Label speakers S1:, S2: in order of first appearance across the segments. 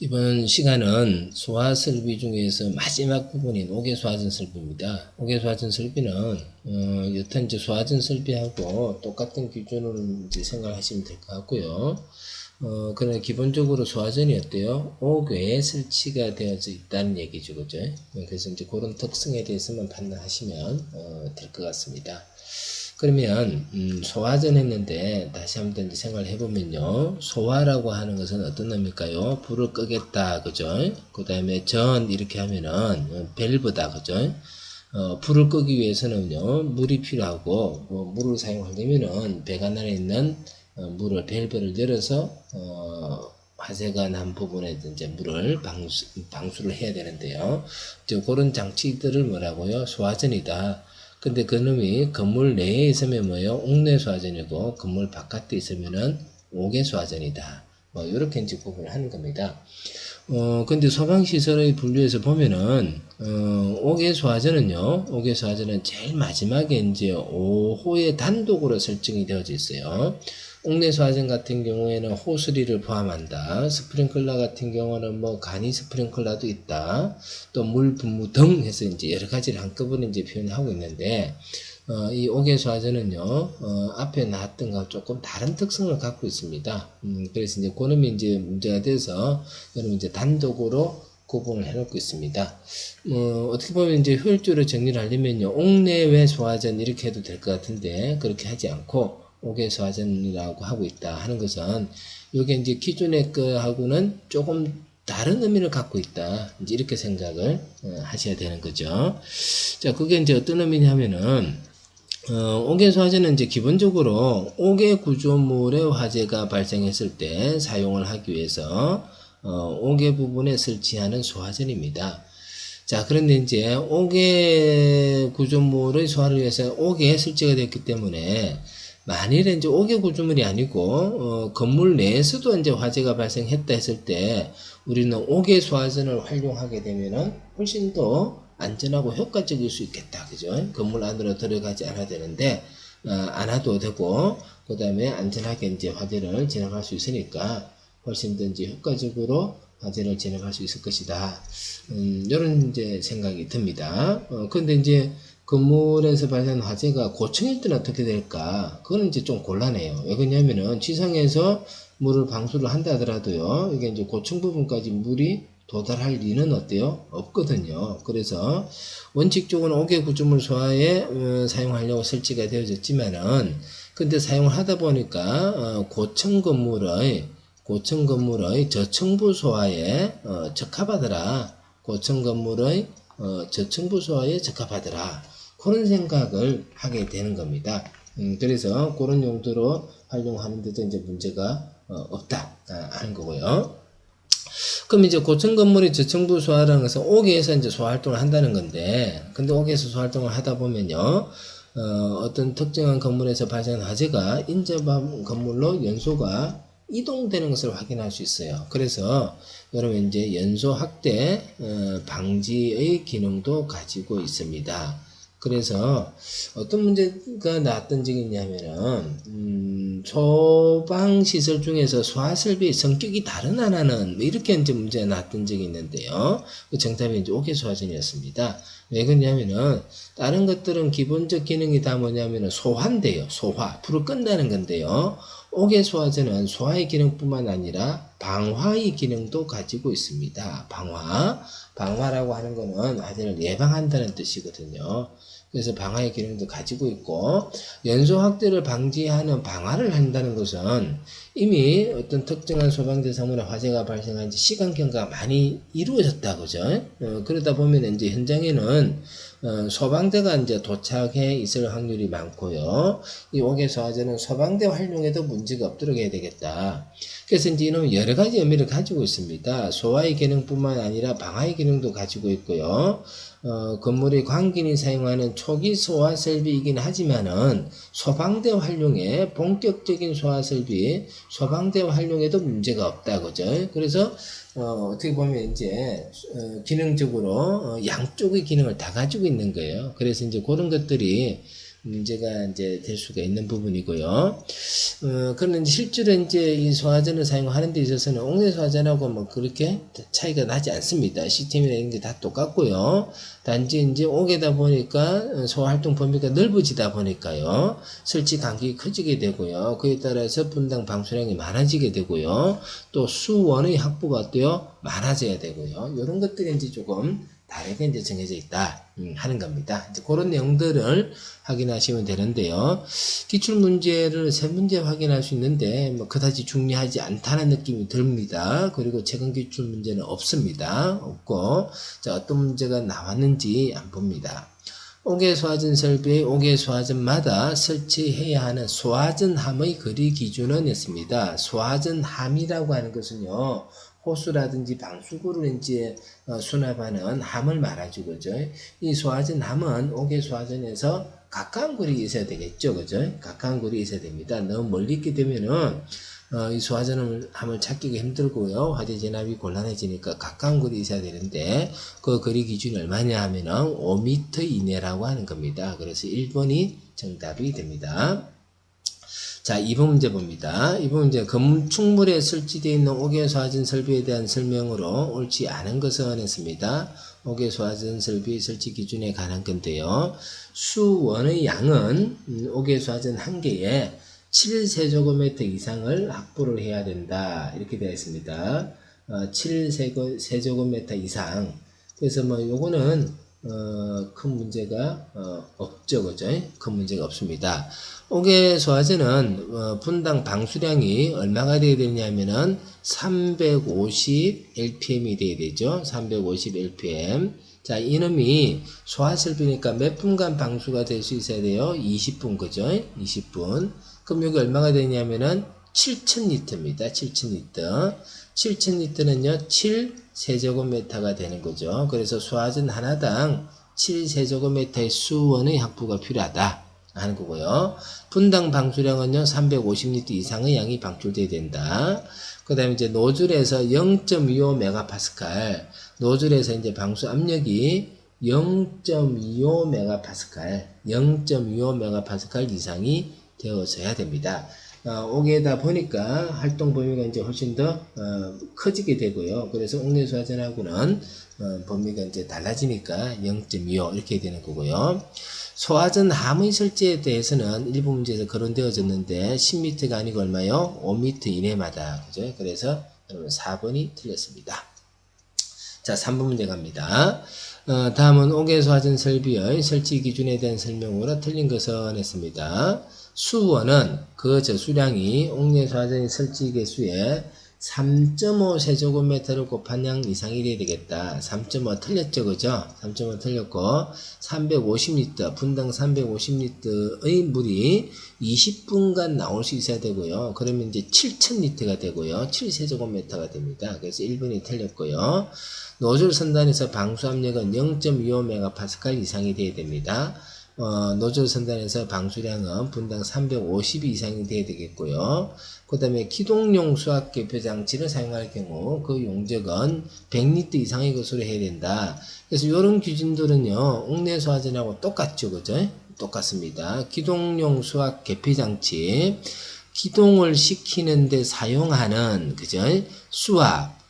S1: 이번 시간은 소화설비 중에서 마지막 부분인 옥외소화전 설비입니다. 옥외소화전 설비는 여튼 이제 소화전 설비하고 똑같은 기준으로 이제 생각하시면 될 것 같고요. 그러나 기본적으로 소화전이 어때요? 옥외에 설치가 되어져 있다는 얘기죠, 그죠? 그래서 이제 그런 특성에 대해서만 판단하시면 될 것 같습니다. 그러면 소화전 했는데 다시 한번 이제 생각을 해보면요, 소화라고 하는 것은 어떤 의미일까요? 불을 끄겠다, 그죠? 그 다음에 전 이렇게 하면은 밸브다, 그죠? 불을 끄기 위해서는요, 물이 필요하고, 물을 사용하려면은 배관 안에 있는 물을 밸브를 열어서 화재가 난 부분에 이제 물을 방수를 해야 되는데요. 그런 장치들을 뭐라고요? 소화전이다. 근데 그놈이 건물 내에 있으면 뭐예요? 옥내 소화전이고, 건물 바깥에 있으면은 옥외 소화전이다. 뭐, 요렇게 이제 구분을 하는 겁니다. 근데 소방시설의 분류에서 보면은, 옥외 소화전은요, 옥외 소화전은 제일 마지막에 이제 5호에 단독으로 설정이 되어져 있어요. 옥내 소화전 같은 경우에는 호스리를 포함한다. 스프링클러 같은 경우는 뭐 간이 스프링클러도 있다. 또 물 분무 등 해서 이제 여러 가지를 한꺼번에 이제 표현하고 있는데, 이 옥외 소화전은요, 앞에 나왔던 것과 조금 다른 특성을 갖고 있습니다. 그래서 이제 그놈이 이제 문제가 돼서, 여러분 이제 단독으로 구분을 해놓고 있습니다. 어떻게 보면 이제 효율적으로 정리를 하려면요, 옥내외 소화전 이렇게 해도 될 것 같은데, 그렇게 하지 않고, 옥외 소화전이라고 하고 있다 하는 것은, 이게 이제 기존의 거하고는 조금 다른 의미를 갖고 있다. 이제 이렇게 생각을 하셔야 되는 거죠. 자, 그게 이제 어떤 의미냐면은, 옥외 소화전은 이제 기본적으로 옥외 구조물의 화재가 발생했을 때 사용을 하기 위해서 옥외 부분에 설치하는 소화전입니다. 자, 그런데 이제 옥외 구조물의 소화를 위해서 옥외에 설치가 됐기 때문에, 만일에 이제 옥외 구조물이 아니고 건물 내에서도 이제 화재가 발생했다 했을 때, 우리는 옥외 소화전을 활용하게 되면은 훨씬 더 안전하고 효과적일 수 있겠다, 그죠? 건물 안으로 들어가지 않아야 되는데, 안 와도 되고, 그 다음에 안전하게 이제 화재를 진행할 수 있으니까 훨씬 더 이제 효과적으로 화재를 진행할 수 있을 것이다. 이런 이제 생각이 듭니다. 근데 이제 건물에서 발생한 화재가 고층일 때는 어떻게 될까? 그건 이제 좀 곤란해요. 왜 그러냐면은 지상에서 물을 방수를 한다 하더라도요, 이게 이제 고층 부분까지 물이 도달할 리는 어때요? 없거든요. 그래서 원칙적으로 옥외 구조물 소화에 사용하려고 설치가 되어졌지만은, 근데 사용을 하다 보니까 고층 건물의 저층부 소화에 적합하더라. 고층 건물의 저층부 소화에 적합하더라. 그런 생각을 하게 되는 겁니다. 그래서 그런 용도로 활용하는데도 이제 문제가 없다 하는 거고요. 그럼 이제 고층 건물이 저층부 소화라는 것은 옥외에서 이제 소활동을 한다는 건데, 근데 옥외에서 소활동을 하다 보면요, 어떤 특정한 건물에서 발생한 화재가 인접한 건물로 연소가 이동되는 것을 확인할 수 있어요. 그래서 여러분 이제 연소 확대 방지의 기능도 가지고 있습니다. 그래서 어떤 문제가 나왔던 적이 있냐면은 소방시설 중에서 소화설비의 성격이 다른 하나는 뭐 이렇게 이제 문제가 나왔던 적이 있는데요. 그 정답이 이제 옥외 소화전이었습니다. 왜 그러냐면은 다른 것들은 기본적 기능이 다 뭐냐면은 소화인데요. 소화, 불을 끈다는 건데요. 옥외 소화전은 소화의 기능뿐만 아니라 방화의 기능도 가지고 있습니다. 방화라고 하는 거는 화재를 예방한다는 뜻이거든요. 그래서 방화의 기능도 가지고 있고, 연소 확대를 방지하는 방화를 한다는 것은 이미 어떤 특정한 소방대 사물에 화재가 발생한 지 시간경과가 많이 이루어졌다, 그죠? 그러다 보면 이제 현장에는 소방대가 이제 도착해 있을 확률이 많고요. 이 옥외 소화전은 소방대 활용에도 문제가 없도록 해야 되겠다. 그래서 이제 이놈은 여러 가지 의미를 가지고 있습니다. 소화의 기능뿐만 아니라 방화의 기능도 가지고 있고요. 건물의 관긴이 사용하는 초기 소화 설비이긴 하지만은 소방대 활용에 본격적인 소화 설비, 소방대 활용에도 문제가 없다, 그죠? 그래서 어떻게 보면 이제 기능적으로 양쪽의 기능을 다 가지고 있는 거예요. 그래서 이제 그런 것들이 문제가 이제 될 수가 있는 부분이고요. 그러나 실제로 이제 이 소화전을 사용하는 데 있어서는 옥내 소화전하고 뭐 그렇게 차이가 나지 않습니다. 시스템이나 이런 게 다 똑같고요. 단지 이제 옥에다 보니까 소화활동 범위가 넓어지다 보니까요. 설치 간격이 커지게 되고요. 그에 따라서 분당 방수량이 많아지게 되고요. 또 수원의 확보가 어때요? 많아져야 되고요. 이런 것들이 이제 조금 다르게 이제 정해져 있다 하는 겁니다. 이제 그런 내용들을 확인하시면 되는데요. 기출 문제를 세 문제 확인할 수 있는데 뭐 그다지 중요하지 않다는 느낌이 듭니다. 그리고 최근 기출 문제는 없습니다. 없고 자 어떤 문제가 나왔는지 안 봅니다. 옥외 소화전 설비의 옥외 소화전마다 설치해야 하는 소화전함의 거리 기준은 있습니다. 소화전함이라고 하는 것은요. 호수라든지 방수구를 이제 수납하는 함을 말하죠, 그죠? 이 소화전함은 옥외 소화전에서 가까운 거리에 있어야 되겠죠, 그죠? 가까운 거리에 있어야 됩니다. 너무 멀리 있게 되면은 이 소화전함을 찾기가 힘들고요. 화재 진압이 곤란해지니까 가까운 거리에 있어야 되는데 그 거리 기준이 얼마냐 하면은 5m 이내라고 하는 겁니다. 그래서 1번이 정답이 됩니다. 자, 2번 문제 봅니다. 2번 문제 건축물에 설치되어 있는 옥외 소화전 설비에 대한 설명으로 옳지 않은 것은 했습니다. 옥외 소화전 설비 설치 기준에 관한 건데요. 수원의 양은 옥외 소화전 한 개에 7세제곱미터 이상을 확보를 해야 된다. 이렇게 되어 있습니다. 7세제곱미터 이상. 그래서 뭐 요거는 큰 문제가 없죠, 그죠? 큰 문제가 없습니다. 옥외 소화전은 분당 방수량이 얼마가 되어야 되냐면은 350 LPM이 되어야 되죠. 350 LPM. 자, 이놈이 소화설비니까 몇 분간 방수가 될 수 있어야 돼요? 20분, 그죠? 20분. 그럼 여기 얼마가 되냐면은 7,000리터입니다. 7,000리터. 7,000리터는요, 7세제곱미터가 되는 거죠. 그래서 소화전 하나당 7세제곱미터의 수원의 확보가 필요하다 하는 거고요. 분당 방수량은요, 350리터 이상의 양이 방출돼야 된다. 그 다음에 이제 노즐에서 0.25메가파스칼, 노즐에서 이제 방수 압력이 0.25메가파스칼, 0.25메가파스칼 이상이 되어져야 됩니다. 옥에다 보니까 활동 범위가 이제 훨씬 더 커지게 되고요. 그래서 옥내 소화전하고는 범위가 이제 달라지니까 0.25 이렇게 되는 거고요. 소화전 함의 설치에 대해서는 일부 문제에서 거론되어졌는데 10m가 아니고 얼마요? 5m 이내마다. 그죠? 그래서 여러분 4번이 틀렸습니다. 자, 3번 문제 갑니다. 다음은 옥외 소화전 설비의 설치 기준에 대한 설명으로 틀린 것은 했습니다. 수원은 그 저수량이 옥내 소화전 설치 개수에 3.5세제곱미터를 곱한 양 이상이 돼야 되겠다. 3.5 틀렸죠, 그죠? 3.5 틀렸고 350리터, 분당 350리터의 물이 20분간 나올 수 있어야 되고요. 그러면 이제 7,000리터가 되고요. 7세제곱미터가 됩니다. 그래서 1번이 틀렸고요. 노즐 선단에서 방수 압력은 0.25메가파스칼 이상이 돼야 됩니다. 노즐 선단에서 방수량은 분당 350 이상이 돼야 되겠고요. 그 다음에 기동용 수압 개표 장치를 사용할 경우 그 용적은 100리터 이상의 것으로 해야 된다. 그래서 이런 기준들은요, 옥내 소화전하고 똑같죠, 그죠? 똑같습니다. 기동용 수압 개표 장치, 기동을 시키는데 사용하는, 그죠?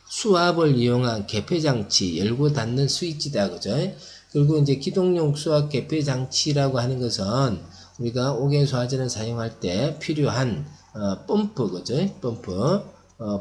S1: 수압을 이용한 개폐 장치, 열고 닫는 스위치다, 그죠? 그리고 이제 기동용 수압 개폐 장치라고 하는 것은 우리가 옥외 소화전을 사용할 때 필요한 펌프, 그죠?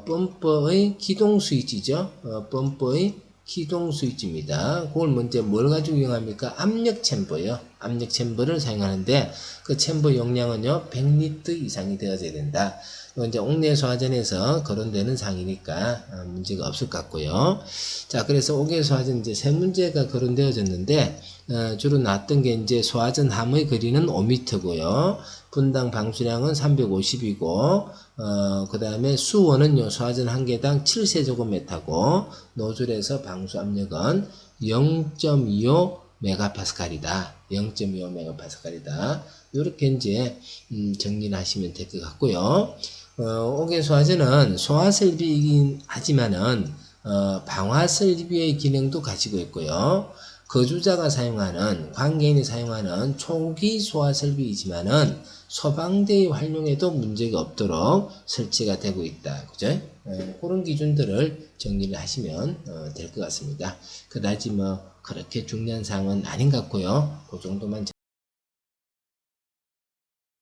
S1: 펌프의 기동 스위치죠. 펌프의 기동 스위치입니다. 그걸 먼저 뭘 가지고 이용합니까? 압력 챔버요. 압력 챔버를 사용하는데 그 챔버 용량은요 100리터 이상이 되어져야 된다. 이건 이제 옥내 소화전에서 거론되는 사항이니까 문제가 없을 것 같고요. 자, 그래서 옥외 소화전 이제 세 문제가 거론되어졌는데 주로 나왔던 게 이제 소화전 함의 거리는 5m고요. 분당 방수량은 350이고 그 다음에 수원은요 소화전 한 개당 7세제곱미터고 노즐에서 방수 압력은 0.25 메가파스칼이다. 0.25메가파스칼이다. 이렇게 이제 정리를 하시면 될 것 같고요. 옥외 소화전은 소화설비이긴 하지만은 방화설비의 기능도 가지고 있고요. 거주자가 사용하는 관계인이 사용하는 초기 소화 설비이지만은 소방대의 활용에도 문제가 없도록 설치가 되고 있다. 그죠? 그런 기준들을 정리를 하시면 될 것 같습니다. 그다지 뭐 그렇게 중요한 사항은 아닌 것 같고요. 그 정도만